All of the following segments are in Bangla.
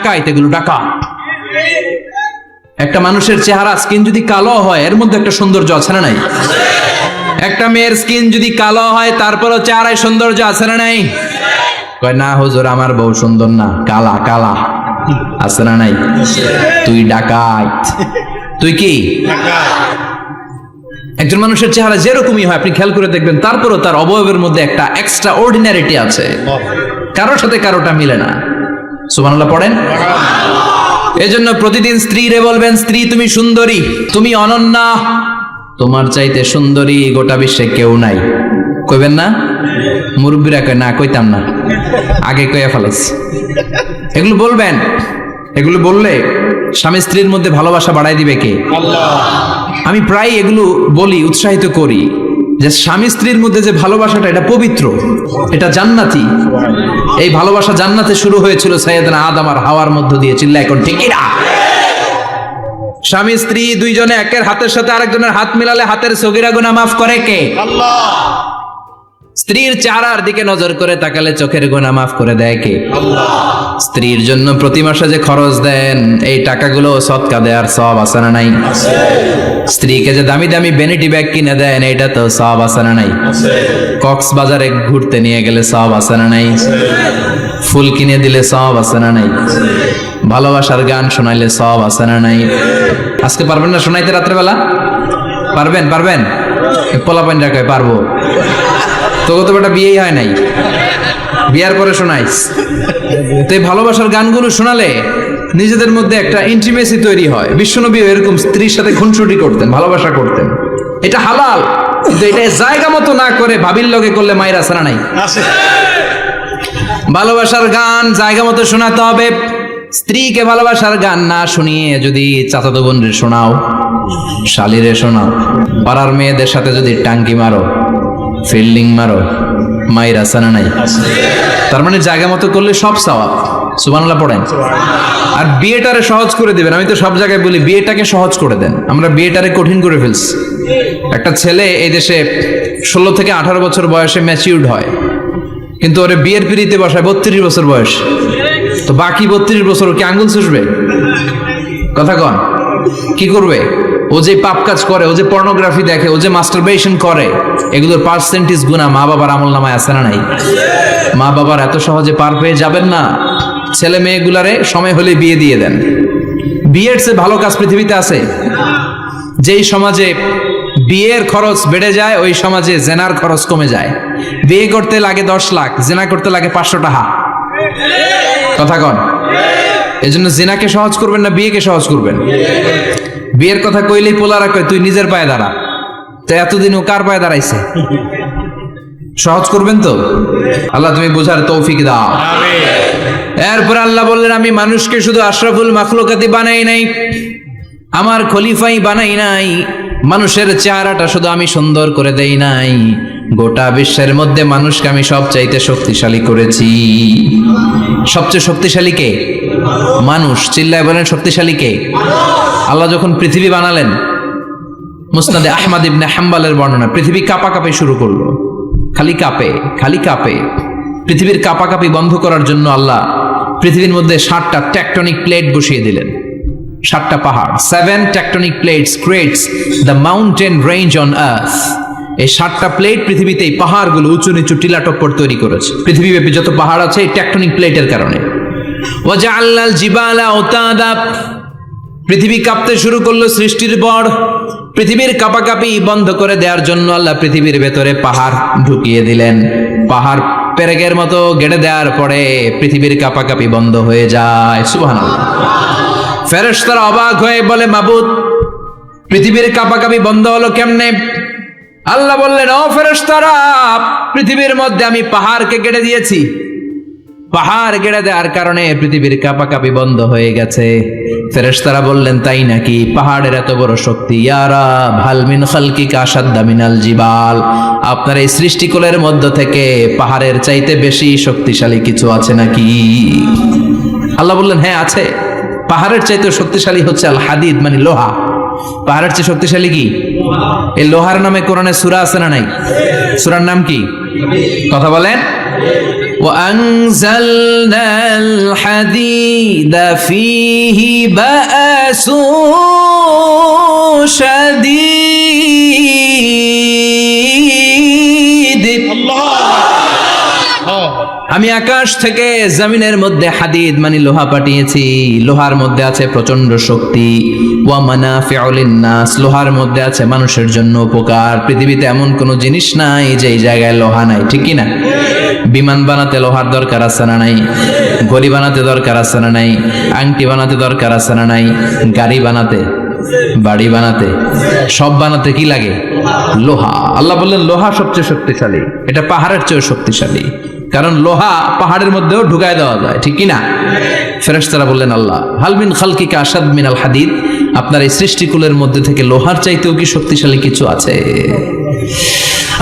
ডাকাইত, এগুলো ডাকাত। একটা মানুষের চেহারা স্কিন যদি কালো হয় এর মধ্যে একটা সৌন্দর্য আছে না নাই? একটা মেয়ের স্কিন যদি কালো হয় তারপরও চেহারায় সৌন্দর্য আছে না নাই? কয় না হুজুর আমার বউ সুন্দর না, কালা কালা। আছে না নাই? তুই ডাকাইত। তুই কি? একজন মানুষের চেহারা যেরকমই হয় আপনি খেয়াল করে দেখবেন তারপরও তার অবয়বের মধ্যে একটা এক্সট্রা অর্ডিনারিটি আছে, কারোর সাথে কারোটা মিলে না। সুবহানাল্লাহ পড়েন। এজন্য প্রতিদিন স্ত্রীরে বলবেন, স্ত্রী তুমি সুন্দরী, তুমি অনন্যা, তোমার চাইতে সুন্দরী গোটা বিশ্বে কেউ নাই। কইবেন না? মুরব্বীরা কয় না, কইতাম না, আগে কইয়া ফেলাইছি। এগুলো বলবেন। এগুলো বললে স্বামী স্ত্রীর মধ্যে ভালোবাসা বাড়াই দিবে কে? আল্লাহ। আমি প্রায় এগুলো বলি, উৎসাহিত করি যে স্বামী স্ত্রীর মধ্যে যে ভালোবাসাটা এটা পবিত্র, এটা জান্নাতি। এই ভালোবাসা জান্নাতে শুরু হয়েছিল সাইয়েদনা আদম আর হাওয়ার মধ্য দিয়ে। চিল্লা এখন ঠিক না? স্বামী স্ত্রী দুইজনে একের হাতের সাথে আরেকজনের হাত মিলালে হাতের সগীরা গুনাহ মাফ করে কে? আল্লাহ। স্ত্রীর চেহারার দিকে নজর করে তাকালে চোখের গুনাহ মাফ করে দেয় কে? আল্লাহ। স্ত্রীর জন্য প্রতি মাসে যে খরচ দেন এই টাকাগুলো সদকা দেওয়ার সওয়াব আছে না নাই? আছে। স্ত্রীকে যে দামি দামি ভ্যানিটি ব্যাগ কিনে দেন এটা তো সওয়াব আছে না নাই? আছে। কক্সবাজারে ঘুরতে নিয়ে গেলে সওয়াব আছে না নাই? আছে। ফুল কিনে দিলে সওয়াব আছে না নাই? আছে। ভালোবাসার গান শোনাইলে সওয়াব আছে না নাই? আজকে পারবেন না শোনাইতে রাত্রেবেলা? পারবেন? পারবেন? পোলাপাইন রাখায় পারবো। তোকে তো বেটা বিয়েই হয় নাই, বিয়ার পরে শোনাইস। তো এই ভালোবাসার গানগুলো শোনালে নিজেদের মধ্যে একটা ইন্টিমেসি তৈরি হয়। বিশ্বনবী এরকম স্ত্রীর সাথে খুনসুটি করতেন, ভালোবাসা করতেন। এটা হালাল, কিন্তু এটা জায়গা মতো না করে ভাবির লগে করলে মায়ের আসে না নাই? ভালোবাসার গান জায়গা মতো শোনাতে হবে। স্ত্রীকে ভালোবাসার গান না শুনিয়ে যদি চাচাতো বোনরে শোনাও, শালিরে শোনাও, পাড়ার মেয়েদের সাথে যদি টাঙ্কি মারো, ফিল্ডিং মারো, মায়ের আসে না নাই? তার মানে জায়গা মতো করলে সব সওয়াব। সুবহানাল্লাহ পড়েন। আর বিয়েটারে সহজ করে দিবেন। আমি তো সব জায়গায় বলি বিয়েটাকে সহজ করে দেন, আমরা বিয়েটারে কঠিন করে ফেলছি। একটা ছেলে এই দেশে 16 থেকে 18 বছর বয়সে ম্যাচিউরড হয়, কিন্তু ওরে বিয়ের পিড়িতে বসায় 32 বছর বয়স। তো বাকি 32 বছর কি আঙ্গুল চুষবে? কথা কন, কি করবে? ও যে পাপ কাজ করে, ও যে পর্নোগ্রাফি দেখে, ও যে মাস্টারবেশন করে, এগুলোর পার্সেন্টেজ গুনাহ মা বাবার আমল নামায় আছে না নাই? মা বাবার এত সহজে পার পেয়ে যাবেন না। ছেলে মেয়েগুলারে সময় হলে বিয়ে দিয়ে দেন। বিয়ের চেয়ে ভালো কাজ পৃথিবীতে আছে? যেই সমাজে বিয়ের খরচ বেড়ে যায় ওই সমাজে জেনার খরচ কমে যায়। বিয়ে করতে লাগে 10 লাখ, জেনা করতে লাগে 500 টাকা। কথা কন। এজন্য জেনাকে সহজ করবেন না বিয়েকে সহজ করবেন? বিয়ের কথা কইলেই পোলারা কয় তুই নিজের পায়ে দাঁড়া। তো এতদিন ও কার পায়ে দাঁড়াইছে? সহজ করবেন তো? আল্লাহ তুমি বোঝার তৌফিক দাও। এরপর আল্লাহ বললেন আমি মানুষকে শুধু আশরাফুল মাখলুকাতি বানাই নাই, আমার খলিফাই বানাই নাই। মানুষের চেহারাটা শুধু আমি সুন্দর করে দেই নাই, গোটা বিশ্বের মধ্যে মানুষকে আমি সবচাইতে শক্তিশালী করেছি। সবচেয়ে শক্তিশালী কে? মানুষ। চিল্লায় বলেন শক্তিশালী কে? আল্লাহ যখন পৃথিবী বানালেন, মুসনাদে আহমদ ইবনে হাম্বলের বর্ণনা, পৃথিবী কাঁপাকাঁপি শুরু করলো। খালি কাঁপে, খালি কাঁপে। পৃথিবীর কাঁপাকাঁপি বন্ধ করার জন্য আল্লাহ পৃথিবীর মধ্যে 7টা টেকটনিক প্লেট বসিয়ে দিলেন। 7টা পাহাড়। 7 tectonic plates creates the mountain range on earth. এই 7টা প্লেট পৃথিবীতে এই পাহাড়গুলো উঁচু নিচু টিলা টপ্পর তৈরি করেছে। পৃথিবীব্যাপী যত পাহাড় আছে এই টেকটনিক প্লেটের কারণে। ওয়াজআলনাল জিবালা আওতাদা। পৃথিবী কাঁপতে শুরু করলো সৃষ্টির পর। পৃথিবীর কাঁপাকাঁপি বন্ধ করে দেওয়ার জন্য আল্লাহ পৃথিবীর ভেতরে পাহাড় ঢুকিয়ে দিলেন। পাহাড় পেরেকের মতো গেড়ে দেওয়ার পরে পৃথিবীর কাঁপাকাঁপি বন্ধ হয়ে যায়। সুবহানাল্লাহ। ফেরেশতারা অবাক হয়ে বলে মাবুদ পৃথিবীর কাঁপাকাঁপি বন্ধ হলো কেমনে? আল্লাহ বললেন ও ফেরেশতারা, পৃথিবীর মধ্যে আমি পাহাড়কে গেড়ে দিয়েছি। পাহাড় গেড়ে দেওয়ার কারণে পৃথিবীর কাঁপাকাঁপি বন্ধ হয়ে গেছে। ফেরেশতারা বললেন তাই নাকি? পাহাড়ের এত বড় শক্তি। ইয়া রাব হাল মিন খালকিকা আশাদ্দা মিনাল জিবাল। আপনার এই সৃষ্টিকুলের মধ্য থেকে পাহাড়ের চাইতে বেশি শক্তিশালী কিছু আছে নাকি? আল্লাহ বললেন হ্যাঁ আছে। পাহাড়ের চাইতে শক্তিশালী হচ্ছে আল হাদিদ, মানে লোহা। পাহাড়ের চেয়ে শক্তিশালী কি? এই লোহার নামে কোরআনে সূরা আছে না নাই? সূরার নাম কি? কথা বলেন। وأنزلنا الحديد فيه بأس شديد আমি আকাশ থেকে জমিনের মধ্যে হাদিদ মানে লোহা পাঠিয়েছি, লোহার মধ্যে আছে প্রচন্ড শক্তি। ওয়া মানাফিউ লিন-নাস, লোহার মধ্যে আছে মানুষের জন্য উপকার। পৃথিবীতে এমন কোনো জিনিস নাই যে এই জায়গায় লোহা নাই, ঠিক কি না? বিমান বানাতে লোহার দরকার আছে না নাই? ঘড়ি বানাতে দরকার আছে না নাই? আংটি বানাতে দরকার আছে না নাই? গাড়ি বানাতে, বাড়ি বানাতে, সব বানাতে কি লাগে? লোহা। আল্লাহ বললেন লোহা সবচেয়ে শক্তিশালী, এটা পাহাড়ের চেয়েও শক্তিশালী, কারণ লোহা পাহাড়ের মধ্যেও ঢুকায় দেওয়া যায়, ঠিক কি না? ফেরেশতারা বললেন আল্লাহ হাল মিন খালকিকা আশাদ মিনাল হাদিদ, আপনার এই সৃষ্টিকুলের মধ্যে থেকে লোহার চাইতেও কি শক্তিশালী কিছু আছে?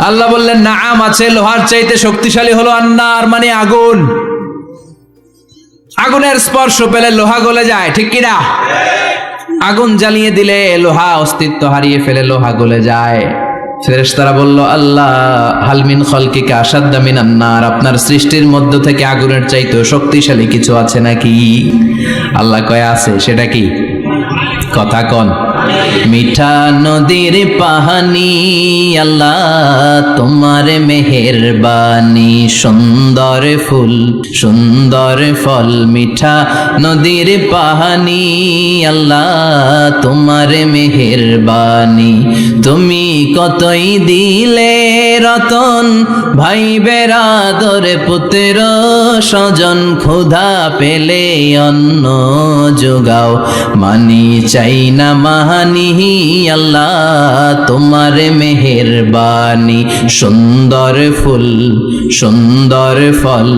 আল্লাহ বললেন নাআম আছে, লোহার চাইতে শক্তিশালী হলো আন্নার মানে আগুন। আগুনের স্পর্শ পেলে লোহা গলে যায়, ঠিক কি না? আগুন জ্বালিয়ে দিলে লোহা অস্তিত্ব হারিয়ে ফেলে, লোহা গলে যায়। ফেরেশতারা বলল আল্লাহ হাল মিন খালকিকা আশাদ্দা মিনান নার, আপনার সৃষ্টির মধ্য থেকে আগুনের চাইতেও শক্তিশালী কিছু আছে নাকি? আল্লাহ কয় আছে। সেটা কি? কথা কন। মিঠা নদীর পাহানি আল্লাহ তোমার মেহেরবানি, সুন্দর ফুল সুন্দর ফল মিঠা নদীর পাহানি আল্লাহ তোমার মেহেরবানি। তুমি কতই দিলে রতন ভাই বেরাদর পুত্র স্বজন, ক্ষুধা পেলে অন্ন যোগাও মানি চাই না মাহানি আল্লাহ তোমার মেহেরবানি। সুন্দর ফুল সুন্দর ফল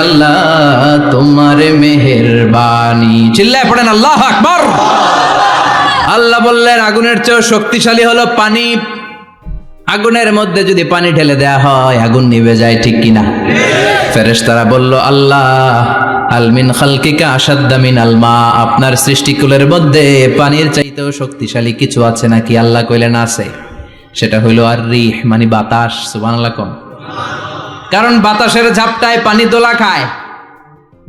আল্লাহ তোমার মেহেরবানি। চিল্লায় পড়েন আল্লাহু আকবার। আল্লাহ বললেন আগুনের চেয়েও শক্তিশালী হলো পানি। আগুনের মধ্যে যদি পানি ঢেলে দেয়া হয় আগুন নিভে যায়, ঠিক কিনা? ফেরেশতারা বলল আল্লাহ আল মিন খালকিকা আশাদ্দা মিনাল মা, আপনার সৃষ্টিকুলের মধ্যে পানির চাইতেও শক্তিশালী কিছু আছে নাকি? আল্লাহ কইলেন আছে। সেটা হইল আর রিহ মানে বাতাস। সুবহানাল্লাহ কোন। কারণ বাতাসের ঝাপটায় পানি দোলা খায়,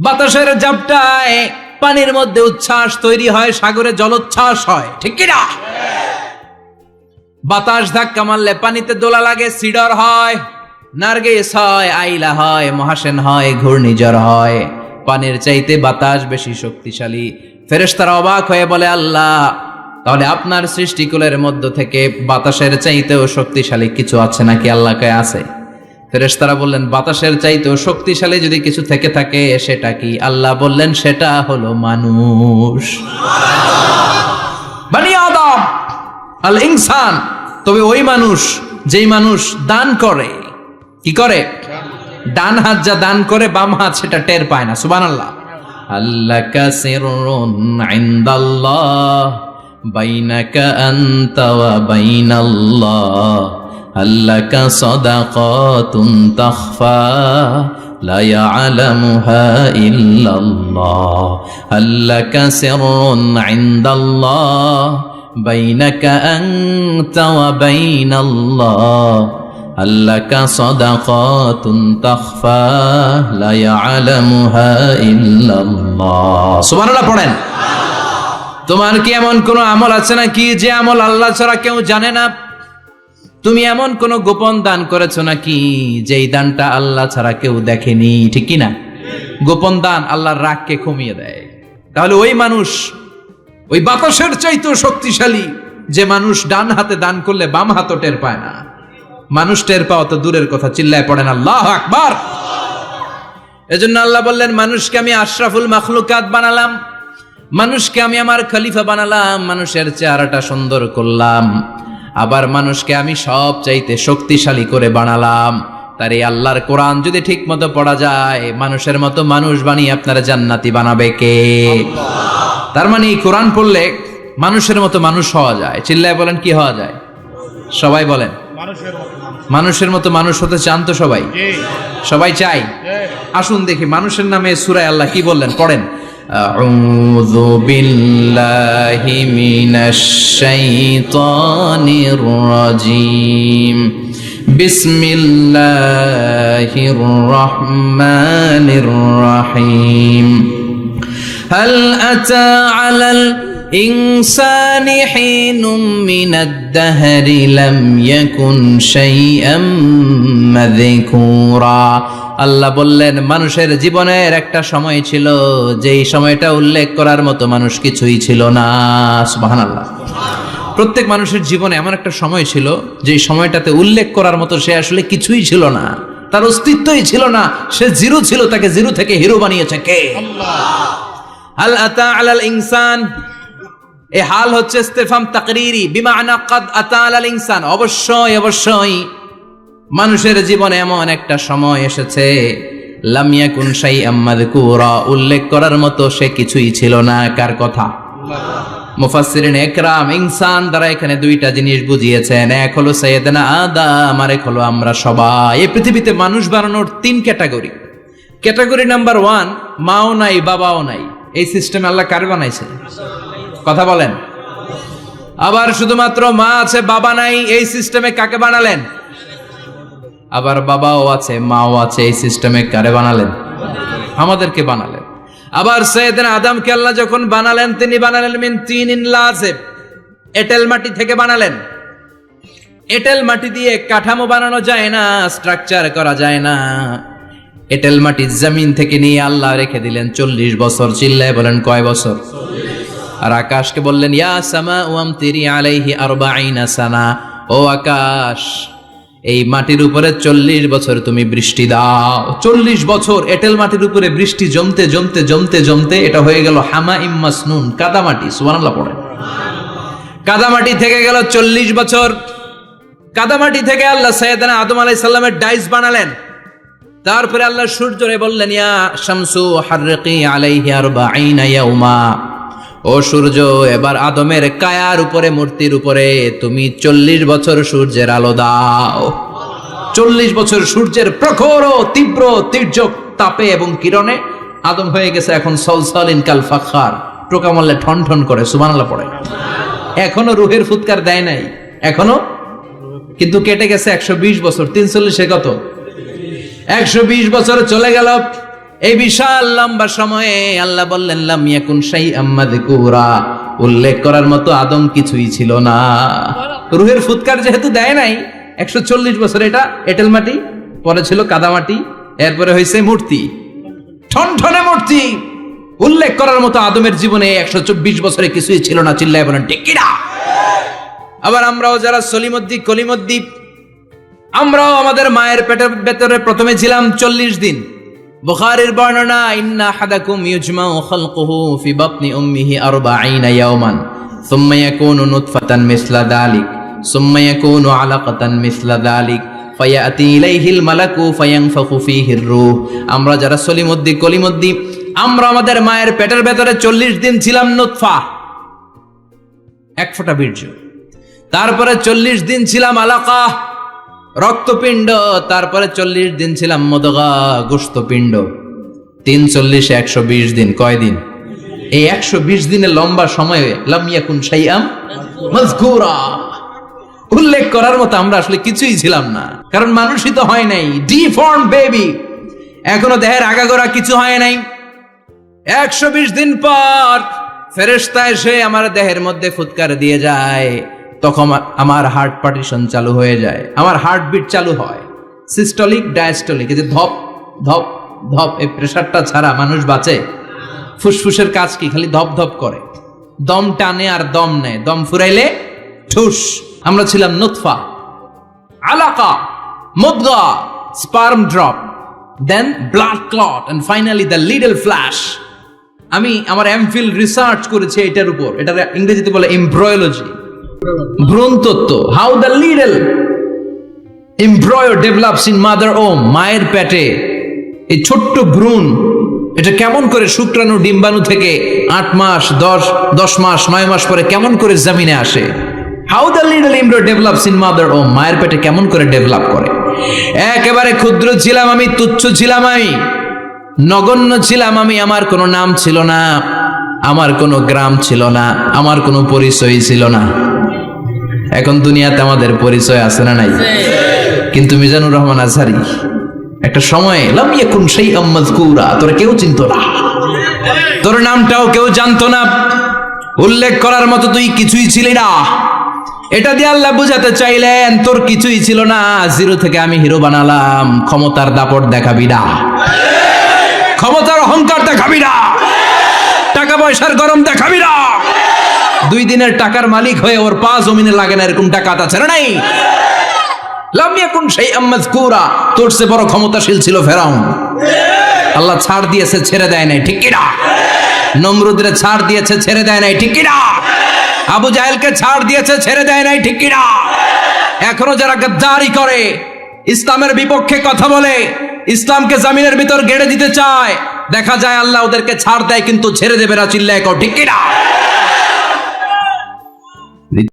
বাতাসের ঝাপটায় পানির মধ্যে উচ্ছ্বাস তৈরি হয়, সাগরে জলোচ্ছ্বাস হয়, ঠিক কিনা? বাতাস ধাক্কা মারলে পানিতে দোলা লাগে, সিডর হয়, নার্গিস হয়, আইলা হয়, মহাসেন হয়, ঘূর্ণিঝড় হয়। পানির চাইতে বাতাস বেশি শক্তিশালী। ফেরেশতারা অবাক হয়ে বলে আল্লাহ তাহলে আপনার সৃষ্টিকুলের মধ্য থেকে বাতাসের চাইতেও শক্তিশালী কিছু আছে নাকি? আল্লাহ কয় আছে। ফেরেশতারা বললেন বাতাসের চাইতেও শক্তিশালী যদি কিছু থেকে থাকে সেটা কি? আল্লাহ বললেন সেটা হলো মানুষ, বনি আদম আল ইনসান। তবে ওই মানুষ যেই মানুষ দান করে, কি করে? ডান হাত যা দান করে বাম হাত সেটা টের পায় না। সুবহানাল্লাহ। আল্লাকা সিররুন ইনদাল্লাহ বাইনাকা আনতা ওয়া বাইনাল্লাহ, আল্লাকা সাদাকাতুন তাখফা লা ইয়ালামুহা ইল্লাল্লাহ, আল্লাকা সিররুন ইনদাল্লাহ বাইনাকা আনতা ওয়া বাইনাল্লাহ, আল্লাকা সাদাকাতুন তাখফা লা ইয়ালামুহা ইল্লাল্লাহ। সুবহানাল্লাহ পড়েন। তোমার কি এমন কোন আমল আছে নাকি যে আমল আল্লাহ ছাড়া কেউ জানে না? তুমি এমন কোন গোপন দান করেছো নাকি যেই দানটা আল্লাহ ছাড়া কেউ দেখেনি, ঠিক কি না? গোপন দান আল্লাহর রাগকে কমিয়ে দেয়। তাহলে ওই মানুষ ওই বাতাসের চাইতেও শক্তিশালী যে মানুষ ডান হাতে দান করলে বাম হাতও টের পায় না। মানুষ টের পাওয়া তো দূরের কথা, চিল্লায় পড়েন আল্লাহু আকবার। এজন্য আল্লাহ বললেন মানুষকে আমি আশরাফুল মাখলুকাত বানালাম, মানুষকে আমি আমার খলিফা বানালাম, মানুষের চেহারাটা সুন্দর করলাম, আবার মানুষকে আমি সব চাইতে শক্তিশালী করে বানালাম। তার এই আল্লাহর কোরআন যদি ঠিক মতো পড়া যায়, মানুষের মতো মানুষ বানিয়ে আপনারা জান্নাতি বানাবে কে? তার মানে এই কোরআন পড়লে মানুষের মতো মানুষ হওয়া যায়। চিল্লায় বলেন কি হওয়া যায়? সবাই বলেন মানুষের মতো মানুষ হতে চান তো সবাই? সবাই চাই। আসুন দেখি মানুষের নামে সূরায় আল্লাহ কি বললেন, পড়েন। আউযু বিল্লাহি মিনাশ শাইতানির রাজীম বিসমিল্লাহির রহমানির রহিম হাল আতা আলাল ইনসানি হিনুম মিনাদ দাহরি লাম ইয়াকুন শাইআম মাযকুরা। আল্লাহ বললেন, মানুষের জীবনের একটা সময় ছিল যেই সময়টা উল্লেখ করার মতো মানুষ কিছুই ছিল না। সুবহানাল্লাহ। প্রত্যেক মানুষের জীবনে এমন একটা সময় ছিল যেই সময়টাতে উল্লেখ করার মতো সে আসলে কিছুই ছিল না, তার অস্তিত্বই ছিল না, সে জিরো ছিল, তাকে জিরো থেকে হিরো বানিয়েছে কে? আল্লাহ। হাল আতা আলাল ইনসান, এই হাল হচ্ছে ইস্তেফাম তাকরিরি, বিমানা কাদ আতা আলাল ইনসান, অবশ্যই অবশ্যই মানুষের জীবনে এমন একটা সময় এসেছে লাম ইয়াকুন শাইআম মাযকুরা, উল্লেখ করার মতো সে কিছুই ছিল না। কার কথা? মুফাসসিরিন একরাম ইনসান দ্বারা এখানে দুইটা জিনিস বুঝিয়েছেন, এক হলো সাইয়েদনা আদম, আর এক হলো আমরা সবাই। এই পৃথিবীতে মানুষ বানানোর তিন ক্যাটাগরি। ক্যাটাগরি নাম্বার 1, মাও নাই বাবাও নাই, এই সিস্টেম আল্লাহ কারে বানাইছে? কথা বলেন। আবার শুধুমাত্র মা আছে বাবা নাই, এই সিস্টেমে কাকে বানালেন? আবার বাবাও আছে মাও আছে, এই সিস্টেমে কারে বানালেন? আমাদেরকে বানালেন। আবার সাইয়েদনা আদমকে আল্লাহ যখন বানালেন, তিনি বানালেন মিন তিনিন লাযিব, এঁটেল মাটি থেকে বানালেন। এঁটেল মাটি দিয়ে কাঠামো বানানো যায় না, স্ট্রাকচার করা যায় না। এঁটেল মাটি জমিন থেকে নিয়ে আল্লাহ রেখে দিলেন 40 বছর। চিল্লায় বলেন কয় বছর? আর আকাশকে বললেন ইয়া সামা আমতিরি আলাইহি 40 সানা, ও আকাশ এই মাটির উপরে 40 বছর তুমি বৃষ্টি দাও। 40 বছর এঁটেল মাটির উপরে বৃষ্টি জমতে জমতে জমতে জমতে এটা হয়ে গেল হামাইম মাসনুন, কাদামাটি। সুবহানাল্লাহ পড়ে। কাদামাটি থেকে গেল 40 বছর। কাদামাটি থেকে আল্লাহ সাইয়েদনা আদম আলাইহিস সালামের ডাইস বানালেন। তারপরে আল্লাহ সূর্যরে বললেন ইয়া শামসু হাররিকি আলাইহি 40 ইয়াউমা, ও সূর্য এবার আদমের কায়ার উপরে, মূর্তির উপরে তুমি 40 বছর সূর্যের আলো দাও। 40 বছর সূর্যের প্রখর ও তীব্র তির্যক তাপে এবং কিরণে আদম হয়ে গেছে এখন সলসলিন কাল ফাখার, টোকা মারলে ঠন ঠন করে। সুবহানাল্লাহ পড়ে। এখনো রুহের ফুৎকার দেয় নাই এখনো, কিন্তু কেটে গেছে 120 বছর। 340 কত? 120 বছর চলে গেল। এই বিশাল লম্বা সময়ে আল্লাহ বললেন লাম ইয়াকুন শাইআম মাযকুরা, উল্লেখ করার মতো আদম কিছুই ছিল না। রুহের ফুৎকার যেহেতু দেয় নাই 140 বছর, এটা এঁটেল মাটি, পরে ছিল কাদামাটি, এরপরে হয়েছে মূর্তি, ঠনঠনে মূর্তি। উল্লেখ করার মতো আদমের জীবনে 124 বছরে কিছুই ছিল না। চিল্লায় বলেন ঠিক কিনা? আবার আমরাও যারা সলিমদ্দি কলিমদ্দি, আমরাও আমাদের মায়ের পেটের ভেতরে প্রথমে ছিলাম 40 দিন। বুখারীর বর্ণনা ইন্না হাদাকুম ইউজমাউ খালকুহু ফি বাতনি উম্মিহি 40 ইয়াওমান সুম্মা ইয়াকুনু নুতফাতান মিসলা যালিক সুম্মা ইয়াকুনু আলাকাতান মিসলা যালিক ফায়াতি ইলাইহিল মালাকু ফায়ানফাখু ফীহির রূহ। আমরা যারা সলিমদ্দি কলিমদ্দি, আমরা আমাদের মায়ের পেটের ভেতরে 40 দিন ছিলাম নুতফা, এক ফোঁটা বীর্য। তারপরে 40 দিন ছিলাম আলাকা, রক্তপিণ্ড। তারপরে 40 দিন ছিলাম মুদগা, গোশতপিণ্ড। 340 120 দিন। কয় দিন? এই 120 দিনের লম্বা সময়ে লাম ইয়াকুন শাইআম মাযকুরা, উল্লেখ করার মতো আমরা আসলে কিছুই ছিলাম না, কারণ মানুষই তো হয় নাই, ডিফর্ম বেবি, এখনো দেহের আগাগোড়া কিছু হয় নাই। 120 দিন পর ফেরেশতা এসে আমার দেহের মধ্যে ফুৎকার দিয়ে যায়, তখন আমার হার্ট পার্টিশন চালু হয়ে যায়, আমার হার্টবিট চালু হয়, সিস্টোলিক ডায়াস্টোলিক, এই যে ধপ ধপ ধপ, এই প্রেসারটা ছাড়া মানুষ বাঁচে? ফুসফুসের কাজ কি? খালি ধপ ধপ করে, দম টানে আর দম নেয়, দম ফুরাইলে ঠুস। আমরা ছিলাম নুতফা, আলাকা, মুদগা, sperm drop, then blood clot, and finally the little flesh. আমি আমার এমফিল রিসার্চ করেছি এটার উপর, এটা ইংরেজিতে বলে এমব্রয়োলজি, ভ্রূণতত্ত্ব। How the little embryo develops in mother womb, মায়ের পেটে এই ছোট্ট ভ্রূণ, এটা কেমন করে শুক্রাণু ডিম্বাণু থেকে 8 মাস 10 মাস 9 মাস পরে কেমন করে জমিনে আসে। How the little embryo develops in mother womb, মায়ের পেটে কেমন করে ডেভেলপ করে। একেবারে ক্ষুদ্র ছিলাম আমি, তুচ্ছ ছিলাম আমি, নগণ্য ছিলাম আমি, আমার কোনো নাম ছিল না, আমার কোনো গ্রাম ছিল না, আমার কোনো পরিচয় ছিল না। এখন দুনিয়াতে আমাদের পরিচয় আছে না নাই? কিন্তু মিজানুর রহমান আজহারি একটা সময়ে লাম ইয়াকুন শাইআম মাযকুরা, তোর কেউ চিনতো না, তোর নামটাও কেউ জানতো না, উল্লেখ করার মতো তুই কিছুই ছিলি না। এটা দিয়ে আল্লাহ বুঝাতে চাইলেন তোর কিছুই ছিল না, জিরো থেকে আমি হিরো বানালাম। ক্ষমতার দাপট দেখাবি না, ক্ষমতার অহংকার দেখাবি না, টাকা পয়সার গরম দেখাবি না। 2 দিনের টাকার মালিক হয়ে ওর পা জমিনে লাগে না এরকম টাকা তা ছেড়ে নাই। লাম ইয়াকুন শাইআম মাযকুরা, তোর চেয়ে বড় ক্ষমতাশীল ছিল ফেরাউন। আল্লাহ ছাড় দিয়েছে, ছেড়ে দেয় নাই, ঠিক কি না? নমরুদরে ছাড় দিয়েছে, ছেড়ে দেয় নাই, ঠিক কি না? আবু জাহেলকে ছাড় দিয়েছে, ছেড়ে দেয় নাই, ঠিক কি না? এখনো যারা গাদ্দারি করে, ইসলামের বিপক্ষে কথা বলে, ইসলামকে জমিনের ভিতর গেড়ে দিতে চায়, দেখা যায় আল্লাহ ওদেরকে ছাড় দেয় কিন্তু ছেড়ে দেবে না। চিল্লায় কও ঠিক কি না?